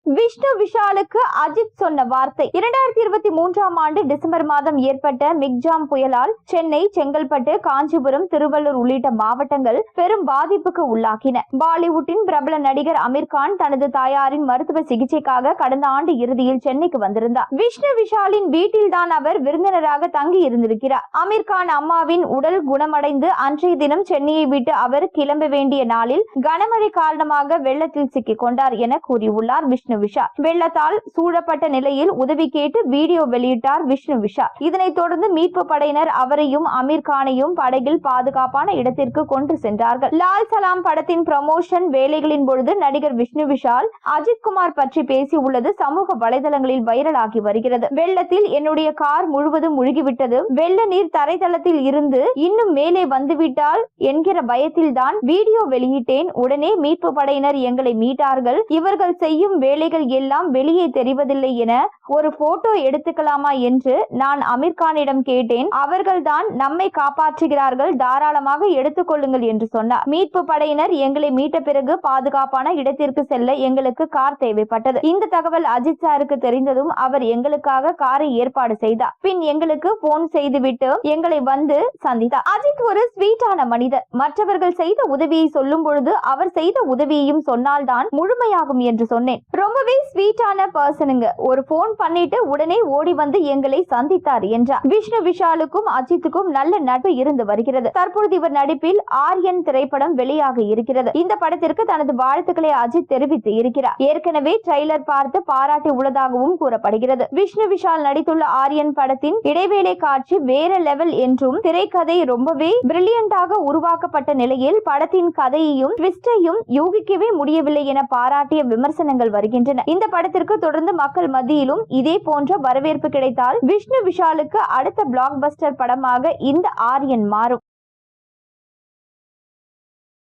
விஷ்ணு விஷாலுக்கு அஜித் சொன்ன வார்த்தை. 2023ஆம் ஆண்டு டிசம்பர் மாதம் ஏற்பட்ட மிக்ஜாம் புயலால் சென்னை, செங்கல்பட்டு, காஞ்சிபுரம், திருவள்ளூர் உள்ளிட்ட மாவட்டங்கள் பெரும் பாதிப்புக்கு உள்ளாகின. பாலிவுட்டின் பிரபல நடிகர் அமீர்கான் தனது தாயாரின் மருத்துவ சிகிச்சைக்காக கடந்த ஆண்டு இறுதியில் சென்னைக்கு வந்திருந்தார். விஷ்ணு விஷாலின் வீட்டில்தான் அவர் விருந்தினராக தங்கி இருந்திருக்கிறார். அமீர்கான் அம்மாவின் உடல் குணமடைந்து அன்றைய தினம் சென்னையை விட்டு அவர் கிளம்ப வேண்டிய நாளில் கனமழை காரணமாக வெள்ளத்தில் சிக்கிக் கொண்டார் என கூறியுள்ளார் விஷ்ணு விஷால். வெள்ளத்தால் சூழப்பட்ட நிலையில் உதவி கேட்டு வீடியோ வெளியிட்டார் விஷ்ணு விஷால். இதனைத் தொடர்ந்து மீட்பு படையினர் அவரையும் அமீர்கானையும் படகில் பாதுகாப்பான இடத்திற்கு கொண்டு சென்றார்கள். லால் சலாம் படத்தின் ப்ரமோஷன் வேலைகளின் பொழுது நடிகர் விஷ்ணு விஷால் அஜித் குமார் பற்றி பேசியுள்ளது சமூக வலைதளங்களில் வைரலாகி வருகிறது. வெள்ளத்தில் என்னுடைய கார் முழுவதும் முழுகிவிட்டது. வெள்ள நீர் தரைத்தளத்தில் இருந்து இன்னும் மேலே வந்துவிட்டால் என்கிற பயத்தில் தான் வீடியோ வெளியிட்டேன். உடனே மீட்பு படையினர் எங்களை மீட்டார்கள். இவர்கள் செய்யும் வேலைகள் எல்லாம் வெளியே தெரிவதில்லை என ஒரு போட்டோ எடுத்துக்கலாமா என்று நான் அமீர்கானிடம் கேட்டேன். அவர்கள் தான் நம்மை காப்பாற்றுகிறார்கள், தாராளமாக எடுத்துக்கொள்ளுங்கள் என்று சொன்னார். மீட்பு படையினர் எங்களை மீட்ட பிறகு பாதுகாப்பான இடத்திற்கு செல்ல எங்களுக்கு கார் தேவைப்பட்டது. இந்த தகவல் அஜித் சாருக்கு தெரிந்ததும் அவர் எங்களுக்காக காரை ஏற்பாடு செய்தார். பின் எங்களுக்கு போன் செய்துவிட்டு எங்களை வந்து சந்தித்தார். அஜித் ஒரு ஸ்வீட்டான மனிதர். மற்றவர்கள் செய்த உதவியை சொல்லும் பொழுது அவர் செய்த உதவியையும் சொன்னால்தான் முழுமையாகும் என்று சொன்னேன். ரொம்பவே ஸ்வீட்டான பர்சனுங்க. ஒரு போன் பண்ணிட்டு உடனே ஓடி வந்து எங்களை சந்தித்தார் என்றார். விஷ்ணு விஷாலுக்கும் அஜித்துக்கும் நல்ல நட்பு இருந்து வருகிறது. தற்பொழுது இவர் நடிப்பில் ஆர்யன் திரைப்படம் வெளியாக இருக்கிறது. இந்த படத்திற்கு தனது வாழ்த்துக்களை அஜித் தெரிவித்து இருக்கிறார். ஏற்கனவே ட்ரெய்லர் பார்த்து பாராட்டி உள்ளதாகவும் கூறப்படுகிறது. விஷ்ணு விஷால் நடித்துள்ள ஆர்யன் படத்தின் இடைவேளை காட்சி வேற லெவல் என்றும் திரைக்கதை ரொம்பவே பிரில்லியண்டாக உருவாக்கப்பட்ட நிலையில் படத்தின் கதையையும் ட்விஸ்டையும் யூகிக்கவே முடியவில்லை என பாராட்டிய விமர்சனங்கள் வருகின்றன. இந்த படத்திற்கு தொடர்ந்து மக்கள் மத்தியிலும் இதே போன்ற வரவேற்பு கிடைத்தால் விஷ்ணு விஷாலுக்கு அடுத்த பிளாக் பஸ்டர் படமாக இந்த ஆர்யன் மாறும்.